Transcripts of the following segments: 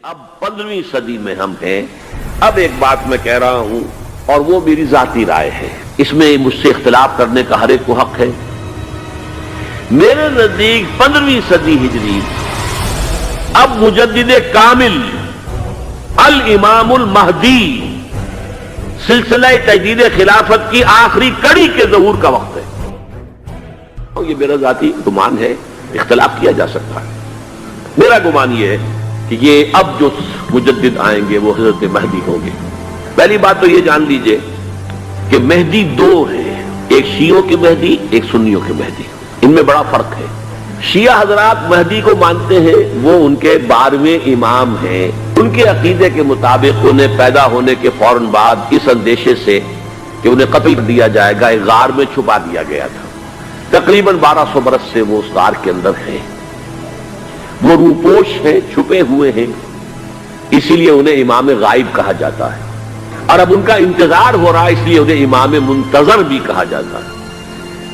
اب 15ویں صدی میں ہم ہیں. اب ایک بات میں کہہ رہا ہوں اور وہ میری ذاتی رائے ہے، اس میں مجھ سے اختلاف کرنے کا ہر ایک کو حق ہے. میرے نزدیک 15ویں صدی ہجری اب مجدد کامل الامام المہدی سلسلہ تجدید خلافت کی آخری کڑی کے ظہور کا وقت ہے. اور یہ میرا ذاتی گمان ہے، اختلاف کیا جا سکتا ہے. میرا گمان یہ ہے کہ یہ اب جو مجدد آئیں گے وہ حضرت مہدی ہوں گے. پہلی بات تو یہ جان لیجئے کہ مہدی دو ہیں، ایک شیعوں کے مہدی، ایک سنیوں کے مہدی. ان میں بڑا فرق ہے. شیعہ حضرات مہدی کو مانتے ہیں، وہ ان کے 12ویں امام ہیں. ان کے عقیدے کے مطابق انہیں پیدا ہونے کے فوراً بعد اس اندیشے سے کہ انہیں قتل کر دیا جائے گا ایک غار میں چھپا دیا گیا تھا. تقریباً 1200 برس سے وہ اس غار کے اندر ہیں. وہ روپوش ہیں، چھپے ہوئے ہیں، اسی لیے انہیں امام غائب کہا جاتا ہے. اور اب ان کا انتظار ہو رہا ہے، اس لیے انہیں امام منتظر بھی کہا جاتا ہے.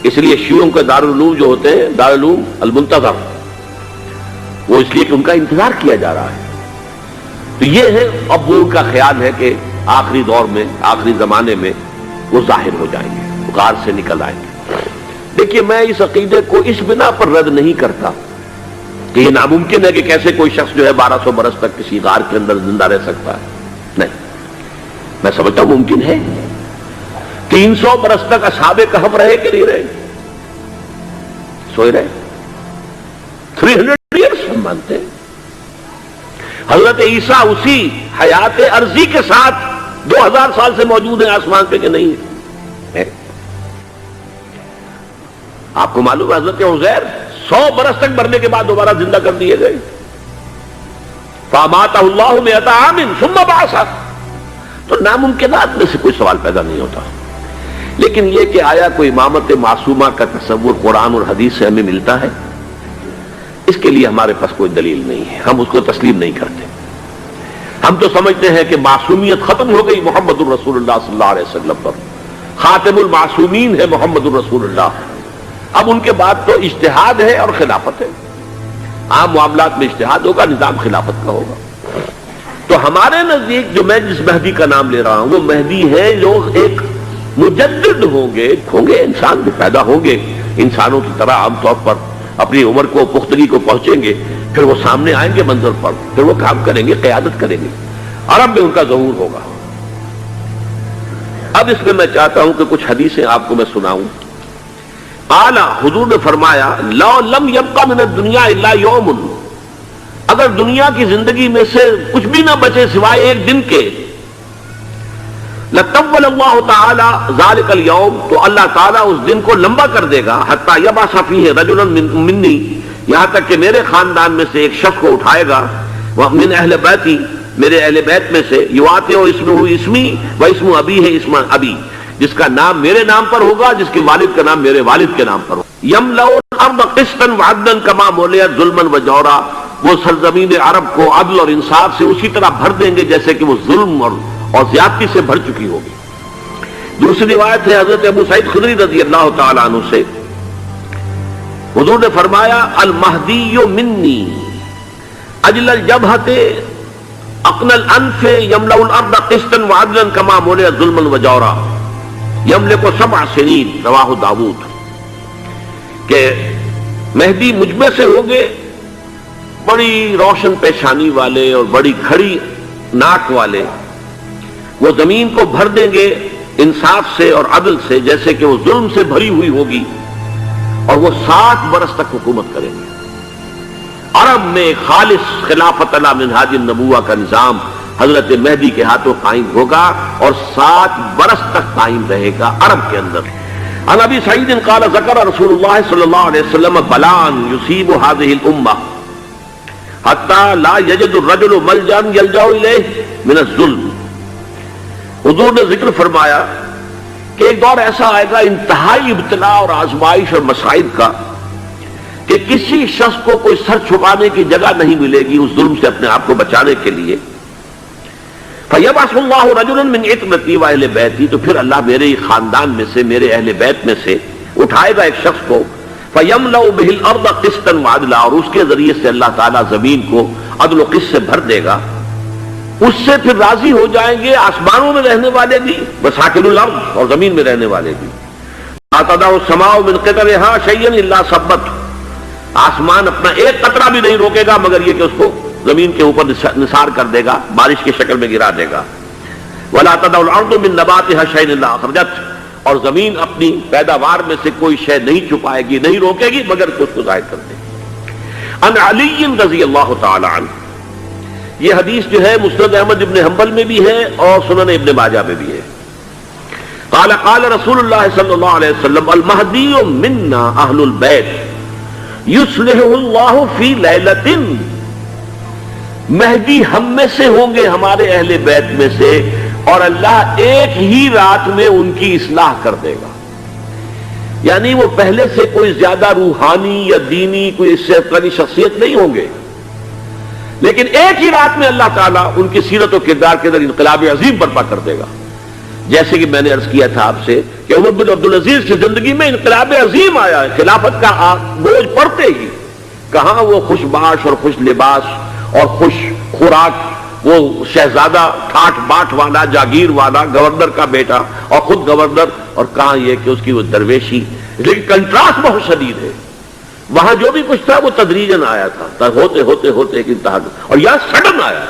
اس لیے شیعوں کے دارالعلوم جو ہوتے ہیں دارالعلوم المنتظر، وہ اس لیے کہ ان کا انتظار کیا جا رہا ہے. تو یہ ہے اب وہ ان کا خیال ہے کہ آخری دور میں، آخری زمانے میں وہ ظاہر ہو جائیں گے، غار سے نکل آئیں گے. دیکھیے، میں اس عقیدے کو اس بنا پر رد نہیں کرتا کہ یہ ناممکن ہے کہ کیسے کوئی شخص جو ہے 1200 برس تک کسی غار کے اندر زندہ رہ سکتا ہے. نہیں، میں سمجھتا ہوں ممکن ہے. 300 برس تک اصحاب کہف رہے کہ نہیں رہے؟ سوئے رہے. 300 ایئرس ہم مانتے ہیں. حضرت عیسیٰ اسی حیات عرضی کے ساتھ 2000 سال سے موجود ہیں آسمان پہ کہ نہیں ہے؟ آپ کو معلوم ہے حضرت عزیر 100 برس تک مرنے کے بعد دوبارہ زندہ کر دیے گئے. فَأَمَاتَهُ اللَّهُ مِئَةَ عَامٍ ثُمَّ بَعَثَهُ. تو ناممکنات میں سے کوئی سوال پیدا نہیں ہوتا. لیکن یہ کہ آیا کوئی امامت معصومہ کا تصور قرآن اور حدیث سے ہمیں ملتا ہے، اس کے لیے ہمارے پاس کوئی دلیل نہیں ہے. ہم اس کو تسلیم نہیں کرتے. ہم تو سمجھتے ہیں کہ معصومیت ختم ہو گئی محمد الرسول اللہ صلی اللہ علیہ وسلم پر. خاتم المعصومین ہے محمد الرسول اللہ. اب ان کے بعد تو اجتہاد ہے اور خلافت ہے. عام معاملات میں اجتہاد ہوگا، نظام خلافت کا ہوگا. تو ہمارے نزدیک جو میں جس مہدی کا نام لے رہا ہوں وہ مہدی ہے جو ایک مجدد ہوں گے. انسان بھی پیدا ہوں گے انسانوں کی طرح، عام طور پر اپنی عمر کو، پختگی کو پہنچیں گے، پھر وہ سامنے آئیں گے منظر پر، پھر وہ کام کریں گے، قیادت کریں گے. عرب میں ان کا ظہور ہوگا. اب اس میں چاہتا ہوں کہ کچھ حدیثیں آپ کو میں سناؤں. اعلیٰ حضور نے فرمایا لو لم یبقى من الدنیا الا یوم، اگر دنیا کی زندگی میں سے کچھ بھی نہ بچے سوائے ایک دن کے، لطول اللہ تعالی ذلک اليوم، تو اللہ تعالیٰ اس دن کو لمبا کر دے گا. حتی یبعث فیہ رجلا منی، یہاں تک کہ میرے خاندان میں سے ایک شخص کو اٹھائے گا، من اہل بیتی، میرے اہل بیت میں سے، یواطئ اسمہ اسمی و اسم ابی ہے اسم ابی، جس کا نام میرے نام پر ہوگا، جس کے والد کا نام میرے والد کے نام پر ہوگا. یملأ الارض قسطا وعدلا کما ملئت ظلما وجورا، وہ سرزمین عرب کو عدل اور انصاف سے اسی طرح بھر دیں گے جیسے کہ وہ ظلم اور زیادتی سے بھر چکی ہوگی. دوسری روایت ہے حضرت ابو سعید خدری رضی اللہ تعالی عنہ سے، حضور نے فرمایا المہدی منی اجل الجبہۃ اقن الانف یملأ الارض قسطا وعدلا کما ملئت ظلما وجورا یملک 7 سنین، رواہ داؤد. کہ مہدی مجھ میں سے ہوں گے بڑی روشن پیشانی والے اور بڑی کھڑی ناک والے، وہ زمین کو بھر دیں گے انصاف سے اور عدل سے جیسے کہ وہ ظلم سے بھری ہوئی ہوگی، اور وہ 60 برس تک حکومت کریں گے. عرب میں خالص خلافت علی منہاج النبوہ کا نظام حضرت مہدی کے ہاتھوں قائم ہوگا اور 60 برس تک قائم رہے گا عرب کے اندر. عن ابی سعید قال ذکر رسول اللہ صلی اللہ علیہ وسلم بلان یصیب هذه الامہ حتی لا یجد الرجل ملجا یلجا الیہ من الظلم. حضور نے ذکر فرمایا کہ ایک دور ایسا آئے گا انتہائی ابتلا اور آزمائش اور مصائب کا کہ کسی شخص کو کوئی سر چھپانے کی جگہ نہیں ملے گی اس ظلم سے اپنے آپ کو بچانے کے لیے. فَيَبْعَثُ اللَّهُ رَجُلًا مِنْ عِتْرَتِي وَأَهْلِ بَيْتِي، تو پھر اللہ میرے خاندان میں سے، میرے اہل بیت میں سے اٹھائے گا ایک شخص کو. فَيَمْلَأُ بِهِ الْأَرْضَ قِسْطًا وَعَدْلًا، اور اس کے ذریعے سے اللہ تعالیٰ زمین کو عدل و قسط سے بھر دے گا. اس سے پھر راضی ہو جائیں گے آسمانوں میں رہنے والے بھی، وساکن الارض، اور زمین میں رہنے والے بھی. لا تدع السماء من قطرها شيئا الا ثبت، آسمان اپنا ایک قطرہ بھی نہیں روکے گا مگر یہ کہ اس کو زمین کے اوپر نثار کر دے گا، بارش کی شکل میں گرا دے گا. ولا تدع الارض من نباتها شيئا الا اخرجت، اور زمین اپنی پیداوار میں سے کوئی شے نہیں چھپائے گی، نہیں روکے گی مگر کہ اس کو ظاہر کر دے گی. عن علی رضی اللہ تعالی عنہ، یہ حدیث جو ہے مسند احمد ابن حنبل میں بھی ہے اور سنن ابن ماجہ میں بھی ہے. قال قال رسول اللہ صلی اللہ علیہ وسلم المہدی منا اہل البیت یصلح اللہ فی لیلۃ، مہدی ہم میں سے ہوں گے، ہمارے اہل بیت میں سے، اور اللہ ایک ہی رات میں ان کی اصلاح کر دے گا. یعنی وہ پہلے سے کوئی زیادہ روحانی یا دینی کوئی اس سے قوی شخصیت نہیں ہوں گے، لیکن ایک ہی رات میں اللہ تعالیٰ ان کی سیرت و کردار کے اندر انقلاب عظیم برپا کر دے گا. جیسے کہ میں نے عرض کیا تھا آپ سے کہ عمر بن عبدالعزیز کی زندگی میں انقلاب عظیم آیا ہے. خلافت کا بوجھ پڑتے ہی کہاں وہ خوش باش اور خوش لباس اور خوش خوراک، وہ شہزادہ ٹھاٹ باٹ والا، جاگیر والا، گورنر کا بیٹا اور خود گورنر، اور کہاں یہ کہ اس کی وہ درویشی. لیکن کنٹراسٹ بہت شدید ہے. وہاں جو بھی کچھ تھا وہ تدریجاً آیا تھا، ہوتے ہوتے ہوتے ایک انتہا، اور یہاں سڈن آیا.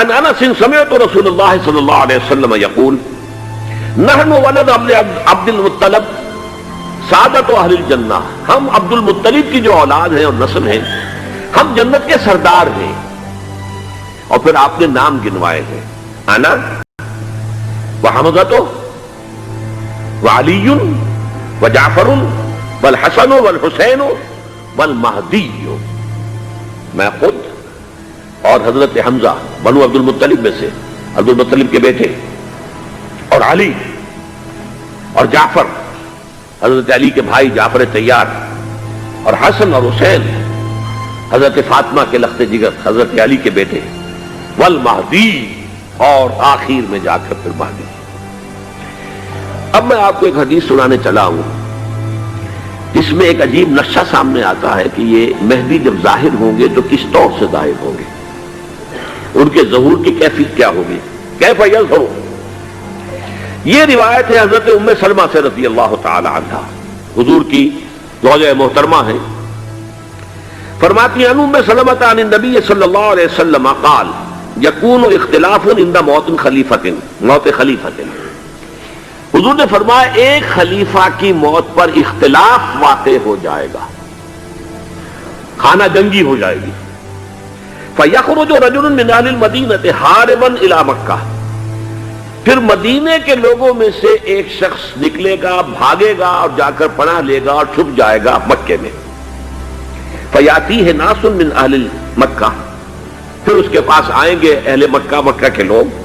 عن انس سمعت رسول اللہ صلی اللہ علیہ وسلم یقول نحن ولد عبد المطلب سعادت اہل الجنہ، ہم عبد المطلب کی جو اولاد ہیں اور نسل ہیں، ہم جنت کے سردار ہیں. اور پھر آپ نے نام گنوائے ہیں، انا وحمزۃ وعلی وجعفر والحسن والحسین والمہدی، میں خود اور حضرت حمزہ بنو عبد المطلب میں سے، عبد المطلب کے بیٹے، اور علی اور جعفر حضرت علی کے بھائی جعفر طیار، اور حسن اور حسین حضرت فاطمہ کے لخت جگر حضرت علی کے بیٹے، والمہدی، اور آخر میں جا کر پھر مہدی. اب میں آپ کو ایک حدیث سنانے چلا ہوں جس میں ایک عجیب نقشہ سامنے آتا ہے کہ یہ مہدی جب ظاہر ہوں گے تو کس طور سے ظاہر ہوں گے، ان کے ظہور کی کیفیت کیا ہوگی، کیف یظہر. یہ روایت ہے حضرت ام سلمہ سے رضی اللہ تعالی عنہا، حضور کی زوجہ محترمہ ہیں. فرماتی ہیں ام سلمہ عن النبی صلی اللہ علیہ وسلم قال یکون اختلاف عند موت خلیفۃ، موت خلیفۃ. حضور نے فرمایا ایک خلیفہ کی موت پر اختلاف واقع ہو جائے گا، خانہ جنگی ہو جائے گی. فَيَخْرُجُ رَجُلٌ مِّنْ أَهْلِ الْمَدِينَةِ حَارِبًا إِلَىٰ مَكَّةَ، پھر مدینے کے لوگوں میں سے ایک شخص نکلے گا، بھاگے گا اور جا کر پناہ لے گا اور چھپ جائے گا مکے میں. فَيَأْتِيهِ نَاسٌ مِّنْ أَهْلِ مَكَّةِ، پھر اس کے پاس آئیں گے اہل مکہ، مکہ کے لوگ.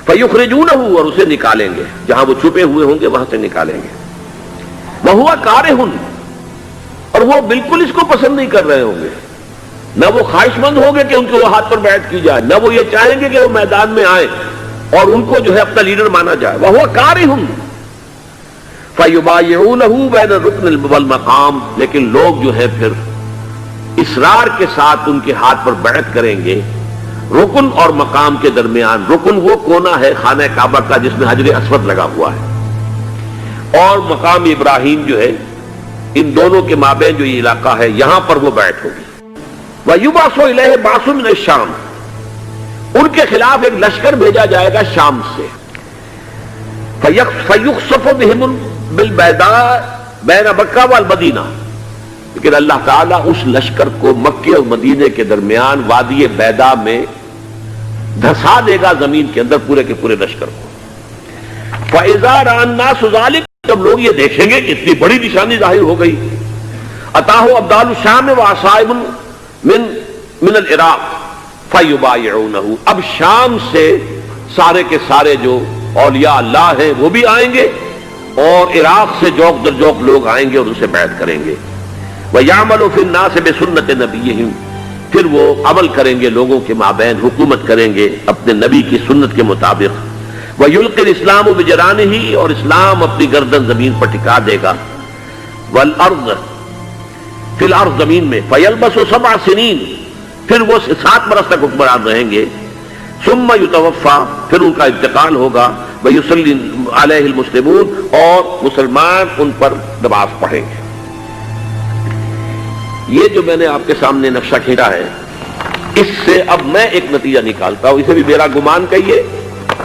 فَيُخْرِجُونَهُ، اور اسے نکالیں گے، جہاں وہ چھپے ہوئے ہوں گے وہاں سے نکالیں گے. وَهُوَ كَارِهٌ، اور وہ بالکل اس کو پسند نہیں کر رہے ہوں گے، نہ وہ خواہش مند ہوں گے کہ ان کے وہ ہاتھ پر بیعت کی جائے، نہ وہ یہ چاہیں گے کہ وہ میدان میں آئیں اور ان کو جو ہے اپنا لیڈر مانا جائے. وَهُوَ كَارِهٌ فَيُبَايِعُونَهُ بَيْنَ الرُّكْنِ وَالْمَقَامِ، لیکن لوگ جو ہے پھر اصرار کے ساتھ ان کے ہاتھ پر بیعت کریں گے رکن اور مقام کے درمیان. رکن وہ کونا ہے خانہ کعبہ کا جس میں حجر اسود لگا ہوا ہے، اور مقام ابراہیم جو ہے، ان دونوں کے مابین جو یہ علاقہ ہے یہاں پر وہ بیعت ہوگی. وَيُبْعَثُ إِلَيْهِ بَعْثٌ مِّنَ الشَّامِ، ان کے خلاف ایک لشکر بھیجا جائے گا شام سے. فَيُخْسَفُ بِهِمْ بِالْبَيْضَاءِ بَيْنَ مَكَّةَ وَالْمَدِينَةِ، لیکن اللہ تعالیٰ اس لشکر کو مکے اور مدینے کے درمیان وادی بیضاء میں دھسا دے گا زمین کے اندر پورے کے پورے لشکر کو. فَإِذَا رَأَى النَّاسُ ذَلِكَ، جب لوگ یہ دیکھیں گے کہ اتنی بڑی نشانی ظاہر ہو گئی، أَتَاهُ أَبْدَالُ الشَّامِ وَعَصَائِبٌ من العراق فَيُبَايِعُونَهُ، اب شام سے سارے کے سارے جو اولیاء اللہ ہیں وہ بھی آئیں گے، اور عراق سے جوک در جوک لوگ آئیں گے اور اسے بیعت کریں گے. وَيَعْمَلُ فِي النَّاسِ بِسُنَّةِ نَبِيِّهِمْ، پھر وہ عمل کریں گے لوگوں کے مابین، حکومت کریں گے اپنے نبی کی سنت کے مطابق. وَيُلْقِي الْإِسْلَامُ بِجَرَانِهِ، اور اسلام اپنی گردن زمین پر ٹکا دے گا. وَالْأَرْضَ فی الارض، زمین میں. فَيَلْبَسُ 7 سنین، پھر وہ 7 برس تک حکمران رہیں گے. ثم یتوفا، پھر ان کا انتقال ہوگا. ویصلی علیہ المسلمون، اور مسلمان ان پر نماز پڑھیں گے. یہ جو میں نے آپ کے سامنے نقشہ کھینچا ہے، اس سے اب میں ایک نتیجہ نکالتا ہوں. اسے بھی میرا گمان کہیے،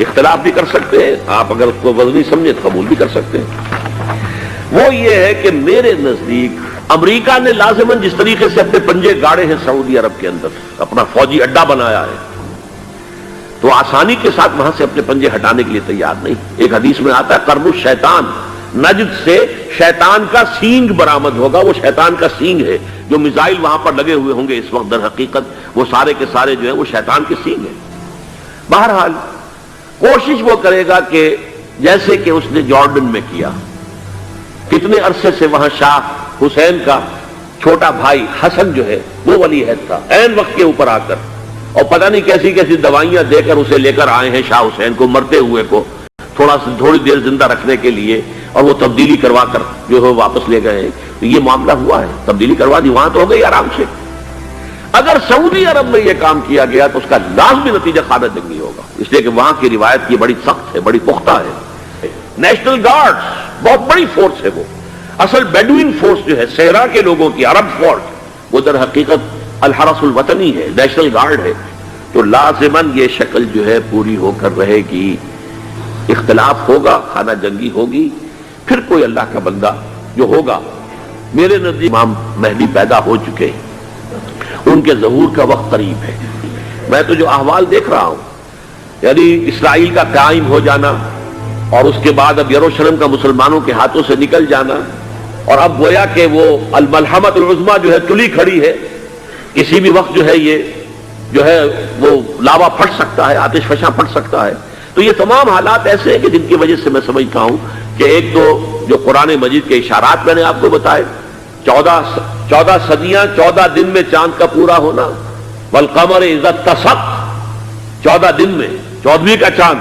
اختلاف بھی کر سکتے ہیں آپ، اگر اس کو وزنی سمجھے تو قبول بھی کر سکتے ہیں. وہ یہ ہے کہ میرے نزدیک امریکہ نے لازماً جس طریقے سے اپنے پنجے گاڑے ہیں سعودی عرب کے اندر، اپنا فوجی اڈا بنایا ہے، تو آسانی کے ساتھ وہاں سے اپنے پنجے ہٹانے کے لیے تیار نہیں. ایک حدیث میں آتا ہے قرن الشیطان، نجد سے شیطان کا سینگ برآمد ہوگا. وہ شیطان کا سینگ ہے. جو میزائل وہاں پر لگے ہوئے ہوں گے اس وقت، در حقیقت وہ سارے کے سارے جو ہیں وہ شیطان کے سینگ ہیں. بہرحال کوشش وہ کرے گا کہ جیسے کہ اس نے جارڈن میں کیا، کتنے عرصے سے وہاں شاہ حسین کا چھوٹا بھائی حسن جو ہے وہ ولی عہد تھا، عین وقت کے اوپر آ کر، اور پتہ نہیں کیسی کیسی دوائیاں دے کر اسے لے کر آئے ہیں شاہ حسین کو، مرتے ہوئے کو تھوڑی دیر زندہ رکھنے کے لیے، اور وہ تبدیلی کروا کر جو ہے واپس لے گئے ہیں. تو یہ معاملہ ہوا ہے، تبدیلی کروا دی، وہاں تو ہو گئی آرام سے. اگر سعودی عرب میں یہ کام کیا گیا تو اس کا لازمی نتیجہ خانہ جنگی ہوگا، اس لیے کہ وہاں کی روایت یہ بڑی سخت ہے، بڑی پختہ ہے. نیشنل گارڈز بہت بڑی فورس ہے. وہ اصل بیڈوین فورس جو ہے صحرا کے لوگوں کی، عرب فورس، وہ در حقیقت الحرس الوطنی ہے، نیشنل گارڈ ہے. تو لازماً یہ شکل جو ہے پوری ہو کر رہے گی. اختلاف ہوگا، خانہ جنگی ہوگی، پھر کوئی اللہ کا بندہ جو ہوگا. میرے نزدیک امام مہدی پیدا ہو چکے ہیں، ان کے ظہور کا وقت قریب ہے. میں تو جو احوال دیکھ رہا ہوں، یعنی اسرائیل کا قائم ہو جانا، اور اس کے بعد اب یروشلم کا مسلمانوں کے ہاتھوں سے نکل جانا، اور اب گویا کہ وہ الملحمۃ العظمیٰ جو ہے تلی کھڑی ہے، کسی بھی وقت جو ہے یہ جو ہے وہ لاوا پھٹ سکتا ہے، آتش فشاں پھٹ سکتا ہے. تو یہ تمام حالات ایسے ہیں کہ جن کی وجہ سے میں سمجھتا ہوں کہ ایک تو جو قرآن مجید کے اشارات میں نے آپ کو بتائے، 14 صدیاں، 14 دن میں چاند کا پورا ہونا، والقمر اذا اتسق، 14 دن میں 14ویں کا چاند.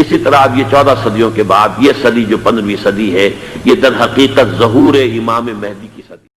اسی طرح اب یہ 14 صدیوں کے بعد یہ صدی جو 15ویں صدی ہے، یہ در حقیقت ظہور امام مہدی